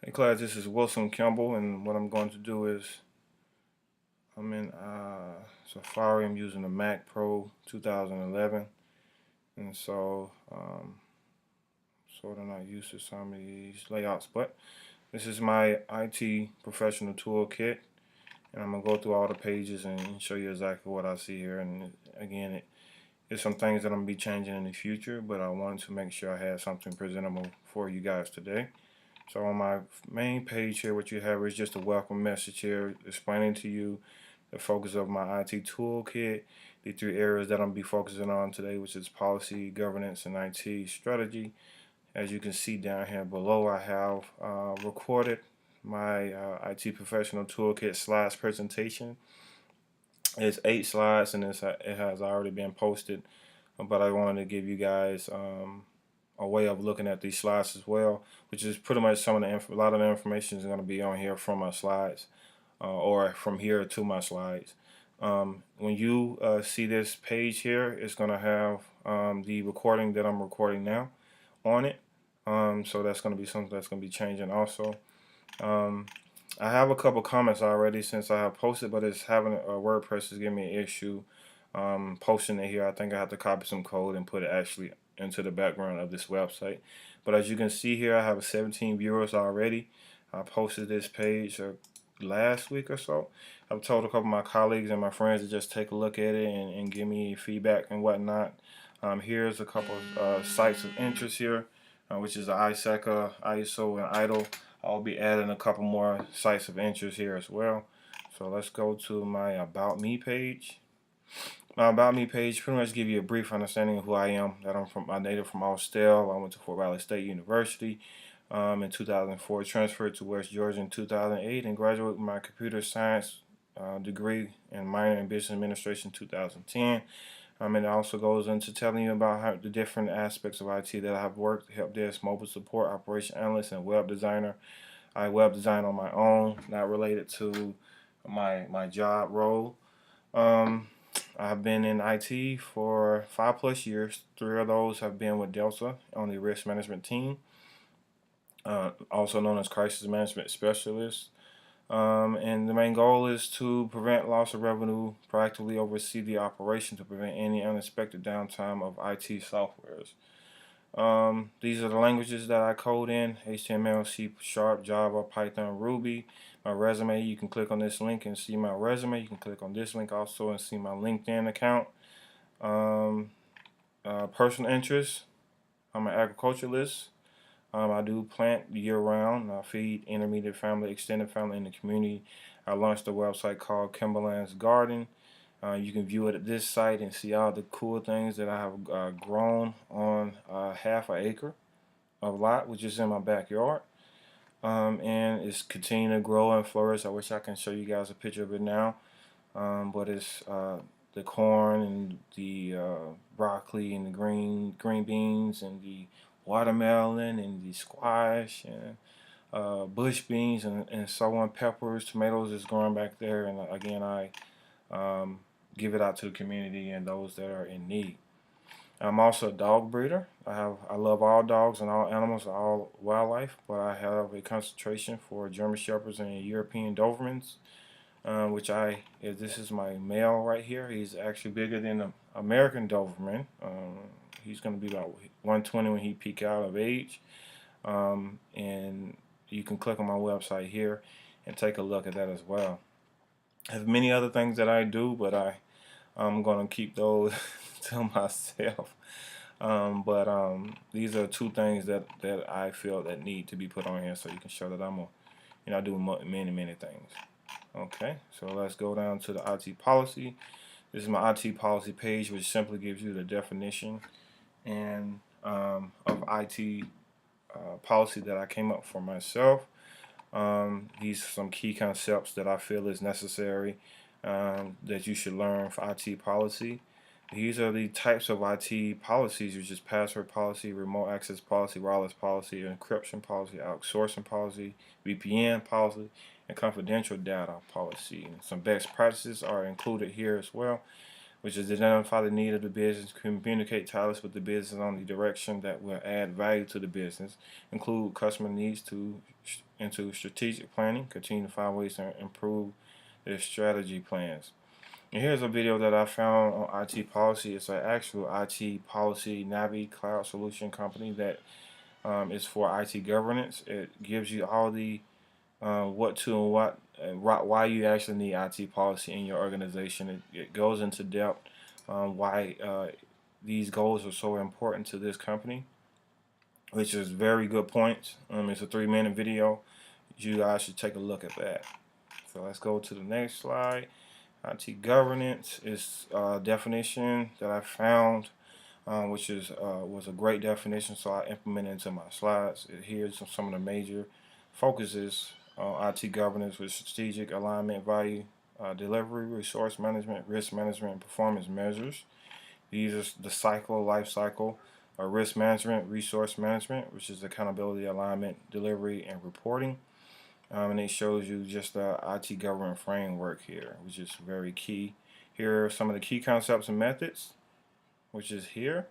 Hey class, this is Wilson Kimble, and what I'm going to do is I'm in Safari. I'm using the Mac Pro 2011, and so sort of not used to some of these layouts. But this is my IT professional toolkit, and I'm gonna go through all the pages and show you exactly what I see here. And again, there's some things that I'm gonna be changing in the future, but I wanted to make sure I had something presentable for you guys today. So on my main page here, what you have is just a welcome message here explaining to you the focus of my IT toolkit, the three areas that I'm going to be focusing on today, which is policy, governance, and IT strategy. As you can see down here below, I have recorded my IT professional toolkit slides presentation. It's 8 slides, and it has already been posted, but I wanted to give you guys a way of looking at these slides as well, which is pretty much some of the a lot of the information is going to be on here from my slides, or from here to my slides. When you see this page here, it's going to have the recording that I'm recording now on it. So that's going to be something that's going to be changing also. I have a couple comments already since I have posted, but it's having WordPress is giving me an issue posting it here. I think I have to copy some code and put it actually into the background of this website. But as you can see here, I have 17 viewers already. I posted this page last week or so. I've told a couple of my colleagues and my friends to just take a look at it and give me feedback and whatnot. Here's a couple of sites of interest here, which is the ISECA, ISO, and IDLE. I'll be adding a couple more sites of interest here as well. So let's go to my About Me page. My About Me page pretty much give you a brief understanding of who I am. That I'm native from Halstead. I went to Fort Valley State University in 2004, transferred to West Georgia in 2008, and graduated with my computer science degree and minor in business administration in 2010. And it also goes into telling you about how the different aspects of IT that I have worked: help desk, mobile support, operation analyst, and web designer. I web design on my own, not related to my job role. I've been in IT for 5+ years. 3 of those have been with Delta on the risk management team, also known as crisis management specialist. And the main goal is to prevent loss of revenue, proactively oversee the operation to prevent any unexpected downtime of IT softwares. These are the languages that I code in: HTML, C#, Java, Python, Ruby. My resume, you can click on this link and see my resume. You can click on this link also and see my LinkedIn account. Personal interests, I'm an agriculturalist. I do plant year-round. I feed intermediate family, extended family in the community. I launched a website called Kimberland's Garden. You can view it at this site and see all the cool things that I have grown on half an acre of lot, which is in my backyard. And it's continuing to grow and flourish. I wish I can show you guys a picture of it now, but it's the corn and the broccoli and the green beans and the watermelon and the squash and bush beans and so on. Peppers, tomatoes is growing back there, and again I give it out to the community and those that are in need. I'm also a dog breeder. I love all dogs and all animals, all wildlife, but I have a concentration for German Shepherds and European Dobermans, which this is my male right here. He's actually bigger than the American Doberman. He's going to be about 120 when he peak out of age. And you can click on my website here and take a look at that as well. I have many other things that I do, but I'm going to keep those to myself. These are 2 things that I feel that need to be put on here, so you can show that I do many things. Okay, so let's go down to the IT policy. This is my IT policy page, which simply gives you the definition and of IT policy that I came up for myself. These are some key concepts that I feel is necessary that you should learn for IT policy. These are the types of IT policies, which is password policy, remote access policy, wireless policy, encryption policy, outsourcing policy, VPN policy, and confidential data policy. And some best practices are included here as well. which is identify the need of the business, communicate tireless with the business on the direction that will add value to the business, include customer needs into strategic planning, continue to find ways to improve their strategy plans. And here's a video that I found on IT policy. It's an actual IT policy Navi cloud solution company that is for IT governance. It gives you all the what to and why you actually need IT policy in your organization. It goes into depth why these goals are so important to this company, which is very good points. It's a 3-minute video. You guys should take a look at that. So let's go to the next slide. IT governance is a definition that I found, which was a great definition, so I implemented into my slides. Here's some of the major focuses on IT governance with strategic alignment, value delivery, resource management, risk management, and performance measures. These are the life cycle, risk management, resource management, which is accountability, alignment, delivery, and reporting. And it shows you just the IT government framework here, which is very key. Here are some of the key concepts and methods, which is here.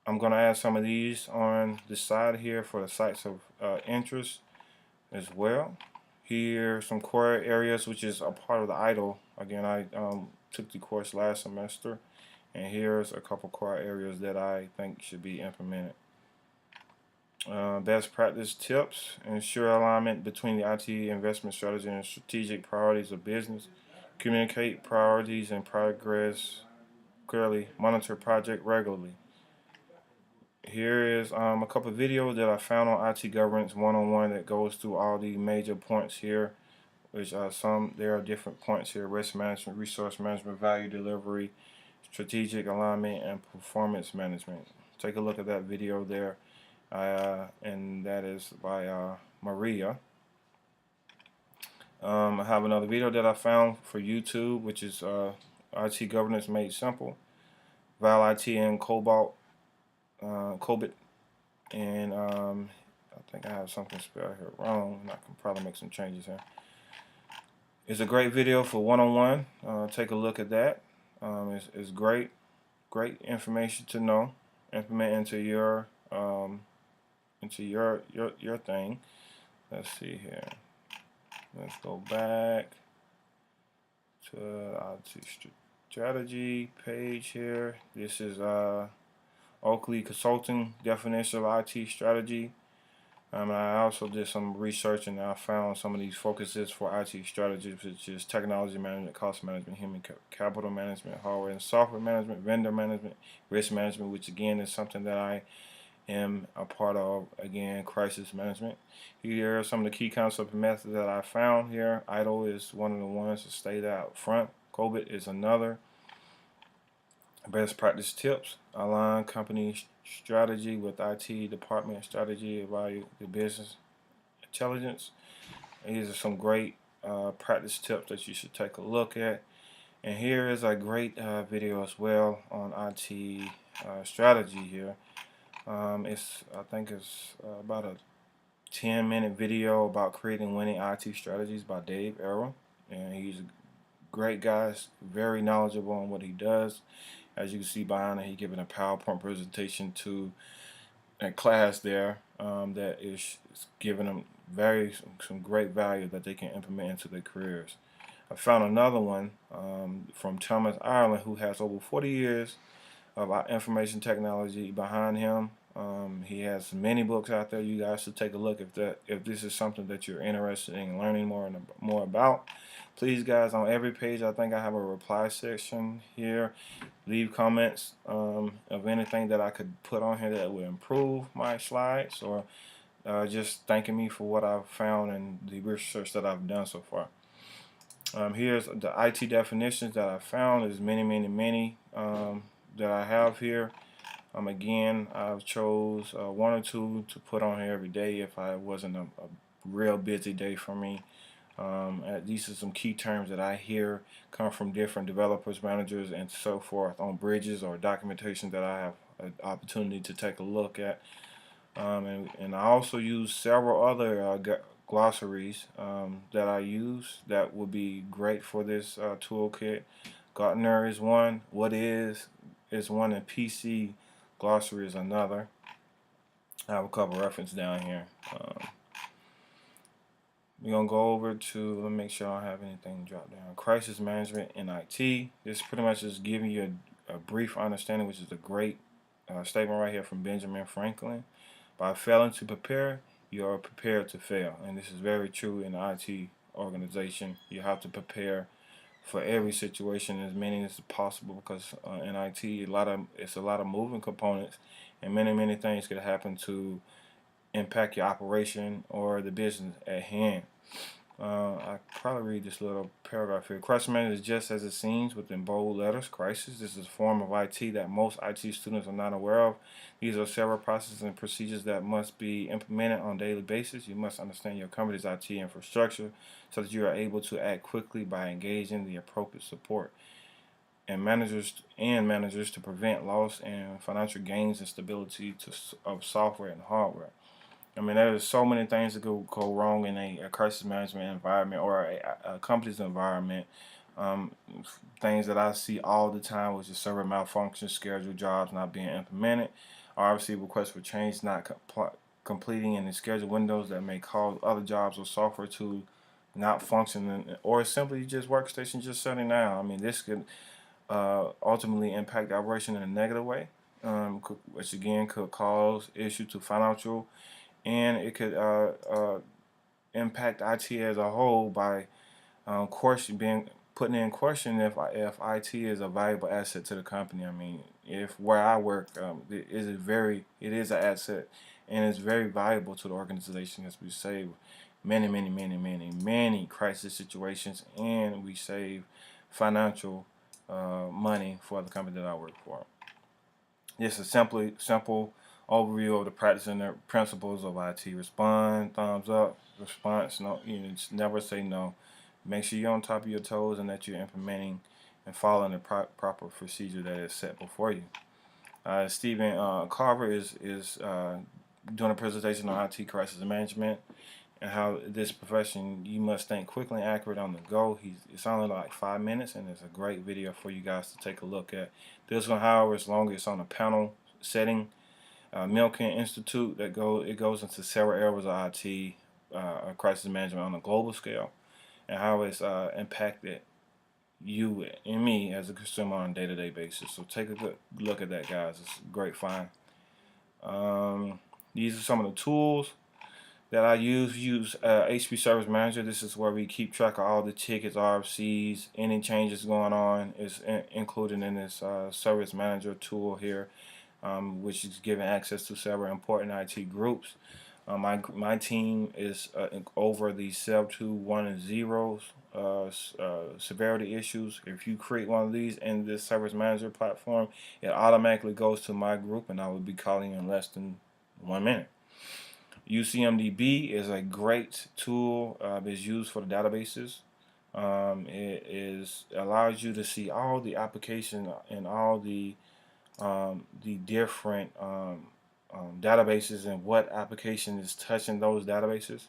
I'm going to add some of these on the side here for the sites of interest as well. Here are some core areas, which is a part of the IDLE. Again, I took the course last semester, and here's a couple core areas that I think should be implemented. Best practice tips: ensure alignment between the IT investment strategy and strategic priorities of business. Communicate priorities and progress clearly. Monitor project regularly. Here is a couple of videos that I found on IT governance 101 that goes through all the major points here, which there are different points here: risk management, resource management, value delivery, strategic alignment, and performance management. Take a look at that video there. And that is by Marietta. I have another video that I found for YouTube, which is IT governance made simple. Val IT and Cobalt, and I think I have something spelled here wrong, and I can probably make some changes here. It's a great video for one-on-one. Take a look at that. It's great information to know. Implement into your your thing. Let's see here. Let's go back to IT strategy page here. This is Oakley Consulting definition of IT strategy. I also did some research and I found some of these focuses for IT strategies, which is technology management, cost management, human capital management, hardware and software management, vendor management, risk management, which again is something that I am a part of. Again, crisis management. Here are some of the key concepts and methods that I found here. IDLE is one of the ones to stay out front. COBIT is another. Best practice tips: align company strategy with IT department strategy, evaluate the business intelligence. These are some great practice tips that you should take a look at. And here is a great video as well on IT strategy here. I think it's about a 10-minute video about creating winning IT strategies by Dave Arrow, and he's a great guy, very knowledgeable on what he does. As you can see behind it, he's giving a PowerPoint presentation to a class there that is giving them some great value that they can implement into their careers. I found another one from Thomas Ireland, who has over 40 years of information technology behind him. He has many books out there. You guys should take a look if this is something that you're interested in learning more about. Please, guys, on every page I think I have a reply section here. Leave comments of anything that I could put on here that would improve my slides, or just thanking me for what I've found and the research that I've done so far. Here's the IT definitions that I found. There's many that I have here. Again, I've chose one or two to put on here every day if I wasn't a real busy day for me. These are some key terms that I hear come from different developers, managers, and so forth on bridges or documentation that I have an opportunity to take a look at. And I also use several other glossaries that I use that would be great for this toolkit. Gartner is one. What is one, and PC glossary is another. I have a couple references down here. We're going to go over to, let me make sure I don't have anything dropped down. Crisis management in IT. This pretty much is giving you a brief understanding, which is a great statement right here from Benjamin Franklin. By failing to prepare, you are prepared to fail. And this is very true in the IT organization. You have to prepare for every situation, as many as possible, because in IT, it's a lot of moving components, and many things could happen to impact your operation or the business at hand. I probably read this little paragraph here. Crisis management is just as it seems, within bold letters. Crisis. This is a form of IT that most IT students are not aware of. These are several processes and procedures that must be implemented on a daily basis. You must understand your company's IT infrastructure so that you are able to act quickly by engaging the appropriate support and managers to prevent loss and financial gains and stability of software and hardware. I mean, there's so many things that go wrong in a crisis management environment or a company's environment. Things that I see all the time, which is server malfunction, scheduled jobs not being implemented, obviously requests for change not completing in the scheduled windows that may cause other jobs or software to not function, or simply just workstation just shutting down. I mean, this could ultimately impact the operation in a negative way, which again could cause issue to financial, and it could impact IT as a whole by putting in question if IT is a valuable asset to the company. I mean, if where I work it is an asset, and it's very valuable to the organization, as we save many crisis situations, and we save financial money for the company that I work for. This is simple overview of the practice and the principles of IT. Respond, thumbs up. Response, no. Just never say no. Make sure you're on top of your toes and that you're implementing and following the proper procedure that is set before you. Stephen Carver is doing a presentation on IT crisis management and how this profession, you must think quickly and accurate on the go. It's only like 5 minutes, and it's a great video for you guys to take a look at. This one, however, is longer. It's on a panel setting. Milken Institute, it goes into several areas of IT crisis management on a global scale, and how it's impacted you and me as a consumer on a day-to-day basis. So take a good look at that, guys. It's a great find. These are some of the tools that I use. HP Service Manager. This is where we keep track of all the tickets, RFCs, any changes going on is included in this Service Manager tool here, which is giving access to several important IT groups. My team is over the sub 2, 1, and 0 severity issues. If you create one of these in this Service Manager platform, it automatically goes to my group, and I will be calling in less than 1 minute. UCMDB is a great tool. It's used for the databases. It allows you to see all the application and all the different databases and what application is touching those databases.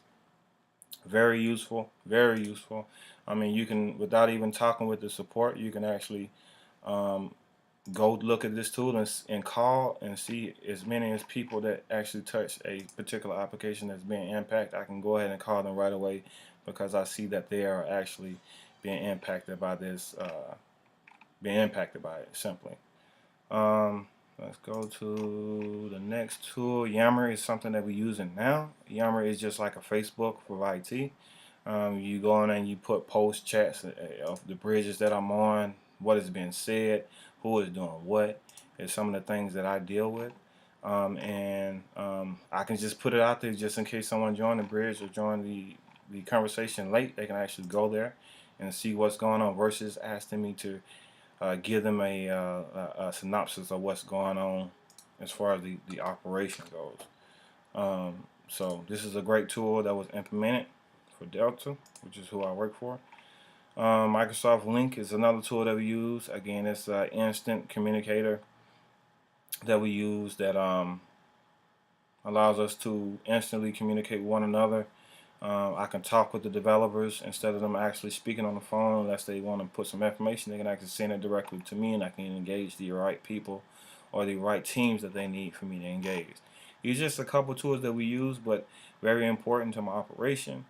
Very useful, very useful. I mean, you can, without even talking with the support, you can actually go look at this tool and call and see as many as people that actually touch a particular application that's being impacted. I can go ahead and call them right away because I see that they are actually being impacted by this, simply. Let's go to the next tool. Yammer is something that we're using now. Yammer is just like a Facebook for IT. You go in and you put post chats of the bridges that I'm on, what is being said, who is doing what, is some of the things that I deal with. I can just put it out there just in case someone joined the bridge or joined the conversation late. They can actually go there and see what's going on versus asking me to give them a synopsis of what's going on as far as the operation goes. So this is a great tool that was implemented for Delta, which is who I work for. Microsoft Link is another tool that we use. Again, it's an instant communicator that we use that allows us to instantly communicate with one another I can talk with the developers instead of them actually speaking on the phone. Unless they want to put some information, they can actually send it directly to me, and I can engage the right people or the right teams that they need for me to engage. These are just a couple tools that we use, but very important to my operation,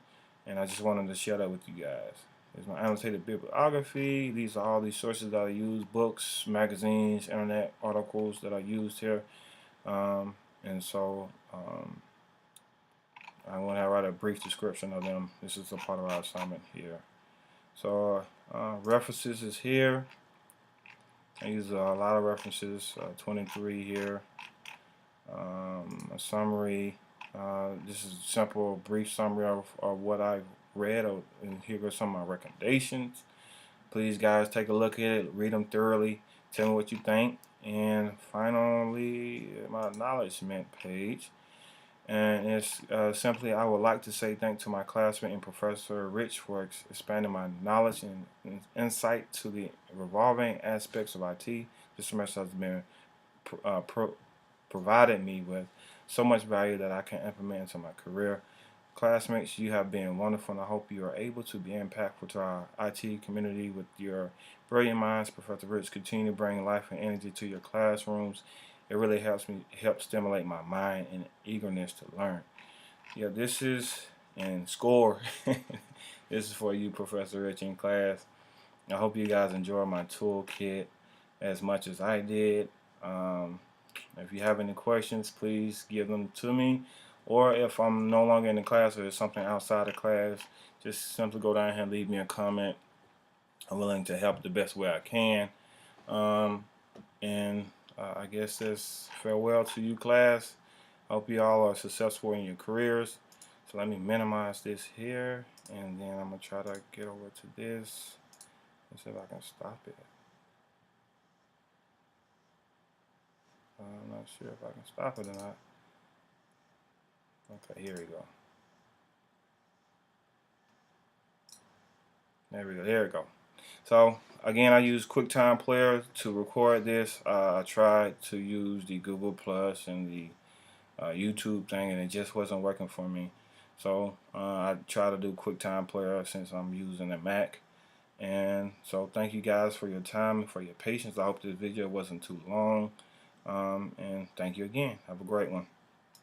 and I just wanted to share that with you guys. There's my annotated bibliography. These are all these sources that I use: books, magazines, internet articles that I used here, and so. I'm going to write a brief description of them. This is a part of our assignment here. So references is here. I use a lot of references, 23 here. A summary. This is a simple, brief summary of what I've read, and here are some of my recommendations. Please, guys, take a look at it, read them thoroughly, tell me what you think. And finally, my acknowledgement page. And it's simply, I would like to say thank to my classmate and Professor Rich for expanding my knowledge and insight to the revolving aspects of IT. This semester has been provided me with so much value that I can implement into my career. Classmates, you have been wonderful, and I hope you are able to be impactful to our IT community with your brilliant minds. Professor Rich, continue to bring life and energy to your classrooms. It really helps stimulate my mind and eagerness to learn. Yeah, this is and score. This is for you, Professor Rich, in class. I hope you guys enjoy my toolkit as much as I did. If you have any questions, please give them to me. Or if I'm no longer in the class or there's something outside of class, just simply go down here and leave me a comment. I'm willing to help the best way I can. I guess that's farewell to you, class. I hope you all are successful in your careers. So let me minimize this here, and then I'm going to try to get over to this. Let's see if I can stop it. I'm not sure if I can stop it or not. Okay, here we go. There we go. There we go. So again, I use QuickTime Player to record this. I tried to use the Google Plus and the YouTube thing, and it just wasn't working for me. So I try to do QuickTime Player since I'm using a Mac. And so thank you guys for your time and for your patience. I hope this video wasn't too long. And thank you again. Have a great one.